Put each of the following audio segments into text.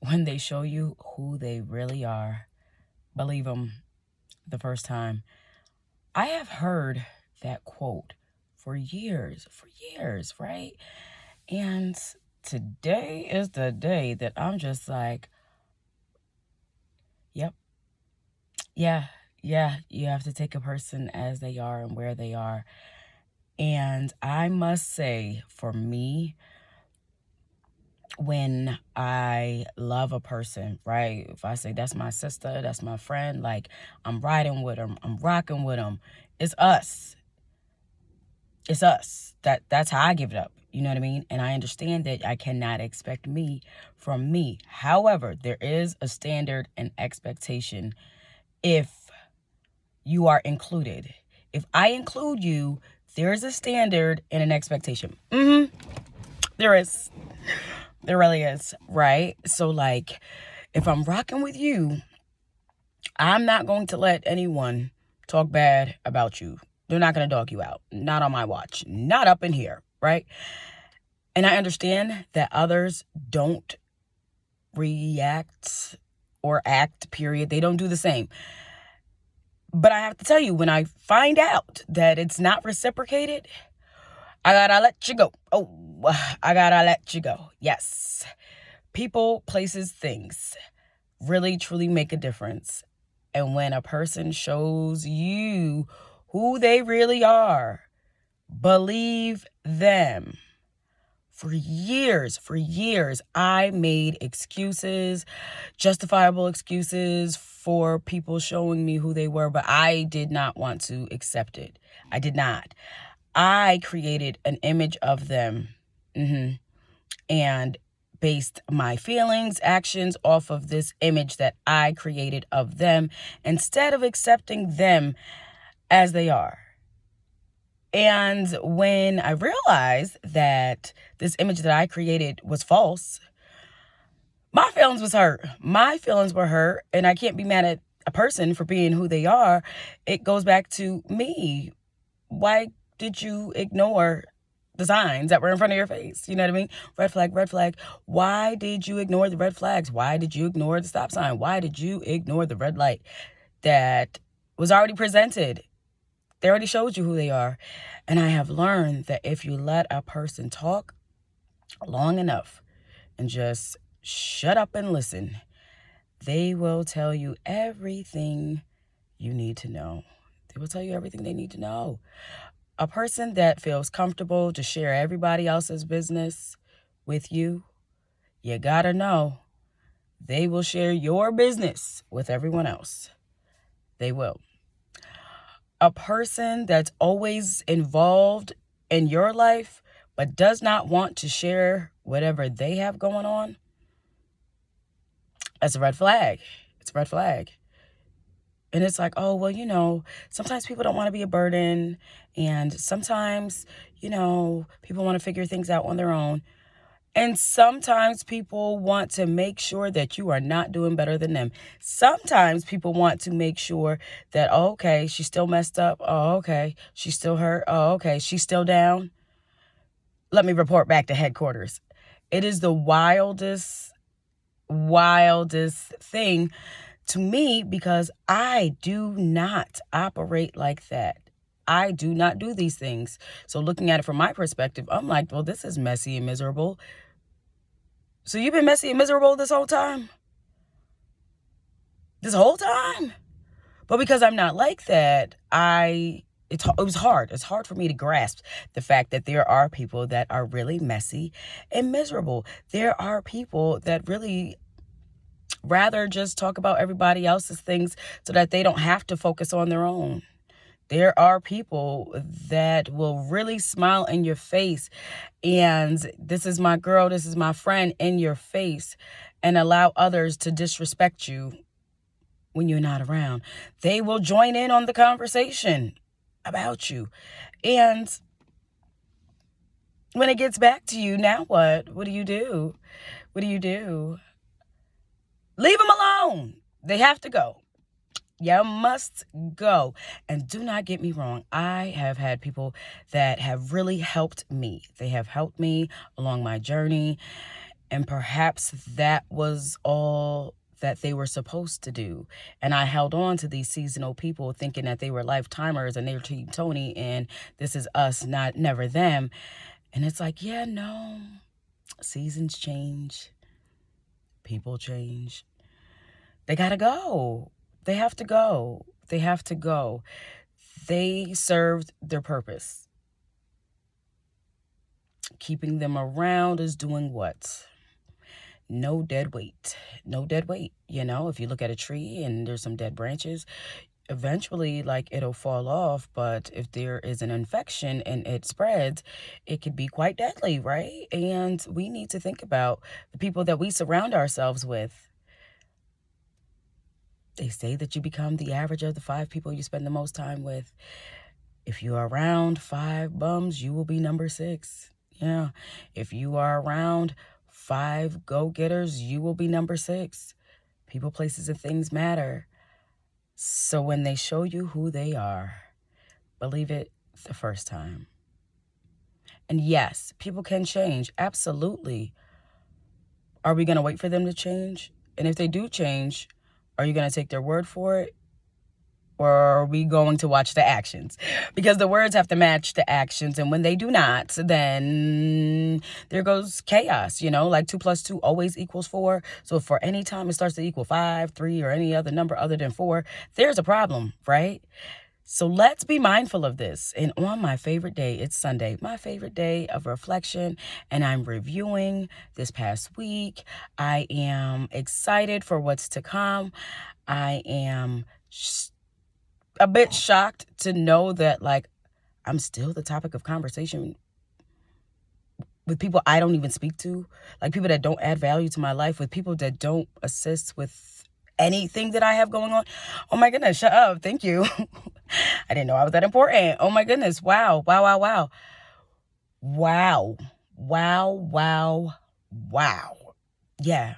when they show you who they really are, believe them the first time. I have heard that quote for years, right? And today is the day that I'm just like, yep, yeah, you have to take a person as they are and where they are. And I must say, for me, when I love a person, right? If I say that's my sister, that's my friend, like I'm riding with them, I'm rocking with them, it's us. It's us. That's how I give it up. You know what I mean? And I understand that I cannot expect me from me. However, there is a standard and expectation if you are included. If I include you, there is a standard and an expectation. There is. There really is, right? So like, if I'm rocking with you, I'm not going to let anyone talk bad about you. They're not going to dog you out. Not on my watch. Not up in here, right? And I understand that others don't react or act, period. They don't do the same. But I have to tell you, when I find out that it's not reciprocated, I gotta let you go. Oh, I gotta let you go. Yes. People, places, things really, truly make a difference. And when a person shows you who they really are, believe them. For years, I made excuses, justifiable excuses for people showing me who they were, but I did not want to accept it. I did not. I created an image of them, and based my feelings, actions off of this image that I created of them instead of accepting them as they are. And when I realized that this image that I created was false, my feelings was hurt. My feelings were hurt, and I can't be mad at a person for being who they are. It goes back to me. Why did you ignore the signs that were in front of your face? You know what I mean? Red flag, red flag. Why did you ignore the red flags? Why did you ignore the stop sign? Why did you ignore the red light that was already presented? They already showed you who they are. And I have learned that if you let a person talk long enough and just shut up and listen, they will tell you everything you need to know. They will tell you everything they need to know. A person that feels comfortable to share everybody else's business with you, you gotta know they will share your business with everyone else. They will. A person that's always involved in your life but does not want to share whatever they have going on, that's a red flag. It's a red flag. And it's like, oh, well, sometimes people don't want to be a burden. And sometimes, people want to figure things out on their own. And sometimes people want to make sure that you are not doing better than them. Sometimes people want to make sure that, oh, okay, she's still messed up. Oh, okay, she's still hurt. Oh, okay, she's still down. Let me report back to headquarters. It is the wildest thing to me because I do not operate like that. I do not do these things. So looking at it from my perspective, I'm like, well, this is messy and miserable. So you've been messy and miserable this whole time? This whole time? But because I'm not like that, it was hard. It's hard for me to grasp the fact that there are people that are really messy and miserable. There are people that really rather just talk about everybody else's things so that they don't have to focus on their own. There are people that will really smile in your face and this is my girl, this is my friend in your face and allow others to disrespect you when you're not around. They will join in on the conversation about you. And when it gets back to you, now what? What do you do? What do you do? Leave them alone. They have to go. You must go. And do not get me wrong. I have had people that have really helped me. They have helped me along my journey. And perhaps that was all that they were supposed to do. And I held on to these seasonal people thinking that they were lifetimers and they were Team Tony and this is us, not never them. And it's like, yeah, no, seasons change, people change. They gotta go. They have to go. They have to go. They served their purpose. Keeping them around is doing what? No dead weight. No dead weight. You know, if you look at a tree and there's some dead branches, eventually, like, it'll fall off. But if there is an infection and it spreads, it could be quite deadly, right? And we need to think about the people that we surround ourselves with. They say that you become the average of the 5 people you spend the most time with. If you are around 5 bums, you will be number 6. Yeah. If you are around 5 go-getters, you will be number 6. People, places, and things matter. So when they show you who they are, believe it the first time. And yes, people can change. Absolutely. Are we going to wait for them to change? And if they do change, are you going to take their word for it? Or are we going to watch the actions? Because the words have to match the actions. And when they do not, then there goes chaos, you know, like 2 + 2 always equals 4. So if for any time it starts to equal 5, 3, or any other number other than 4, there's a problem, right? So let's be mindful of this. And on my favorite day, it's Sunday, my favorite day of reflection, and I'm reviewing this past week. I am excited for what's to come. I am a bit shocked to know that, like, I'm still the topic of conversation with people I don't even speak to, like people that don't add value to my life, with people that don't assist with anything that I have going on. Oh my goodness, shut up. Thank you. I didn't know I was that important. Oh my goodness. Wow. Wow, wow, wow. Wow. Wow, wow, wow. Yeah.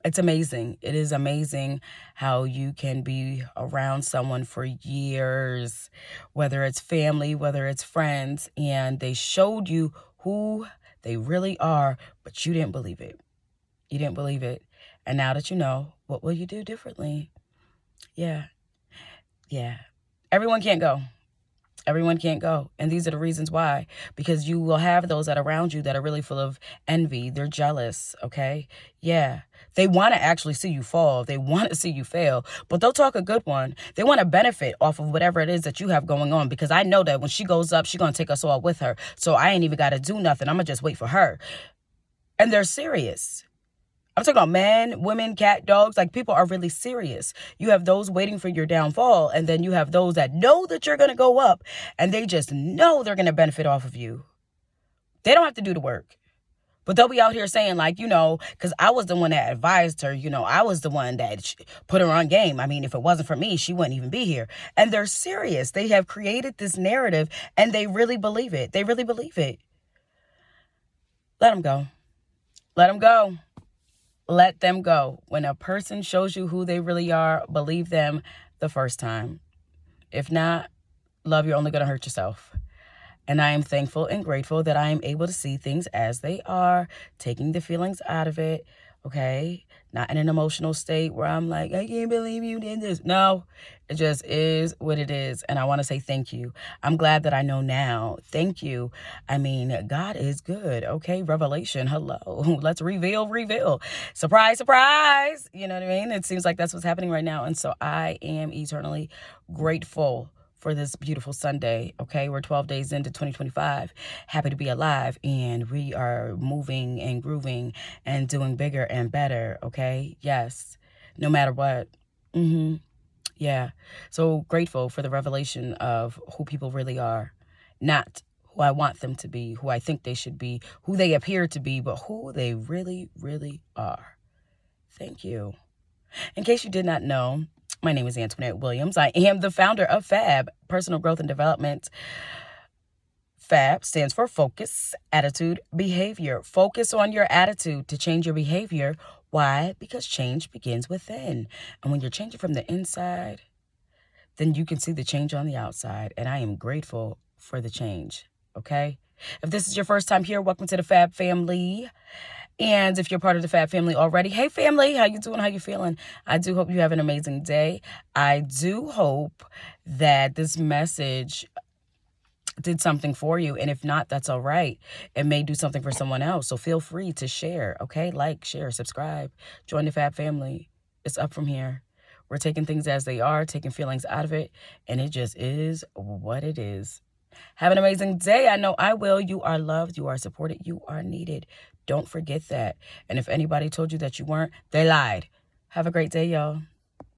It's amazing. It is amazing how you can be around someone for years, whether it's family, whether it's friends, and they showed you who they really are, but you didn't believe it. You didn't believe it. And now that you know, what will you do differently? Yeah. Yeah. Everyone can't go. Everyone can't go. And these are the reasons why. Because you will have those that are around you that are really full of envy. They're jealous, okay? Yeah. They want to actually see you fall. They want to see you fail. But they'll talk a good one. They want to benefit off of whatever it is that you have going on. Because I know that when she goes up, she's going to take us all with her. So I ain't even got to do nothing. I'm going to just wait for her. And they're serious. I'm talking about men, women, cat, dogs. Like, people are really serious. You have those waiting for your downfall, and then you have those that know that you're going to go up, and they just know they're going to benefit off of you. They don't have to do the work, but they'll be out here saying, like, you know, because I was the one that advised her. You know, I was the one that put her on game. I mean, if it wasn't for me, she wouldn't even be here. And they're serious. They have created this narrative, and they really believe it. They really believe it. Let them go. Let them go. Let them go. When a person shows you who they really are, believe them the first time. If not, love, you're only going to hurt yourself. And I am thankful and grateful that I am able to see things as they are, taking the feelings out of it, okay? Not in an emotional state where I'm like, I can't believe you did this. No, it just is what it is. And I want to say thank you. I'm glad that I know now. Thank you. I mean, God is good, okay? Revelation, hello. Let's reveal. Surprise, surprise. You know what I mean? It seems like that's what's happening right now. And so I am eternally grateful for this beautiful Sunday, okay? We're 12 days into 2025. Happy to be alive, and we are moving and grooving and doing bigger and better, okay? Yes, no matter what. Yeah, so grateful for the revelation of who people really are. Not who I want them to be, who I think they should be, who they appear to be, but who they really, really are. Thank you. In case you did not know, my name is Antoinette Williams. I am the founder of FAB, Personal Growth and Development. FAB stands for Focus, Attitude, Behavior. Focus on your attitude to change your behavior. Why? Because change begins within. And when you're changing from the inside, then you can see the change on the outside. And I am grateful for the change, okay? If this is your first time here, welcome to the FAB family. And if you're part of the Fab family already, hey family, how you doing? How you feeling? I do hope you have an amazing day. I do hope that this message did something for you. And if not, that's all right. It may do something for someone else. So feel free to share, okay? Like, share, subscribe, join the Fab family. It's up from here. We're taking things as they are, taking feelings out of it, and it just is what it is. Have an amazing day. I know I will. You are loved. You are supported. You are needed. Don't forget that. And if anybody told you that you weren't, they lied. Have a great day, y'all.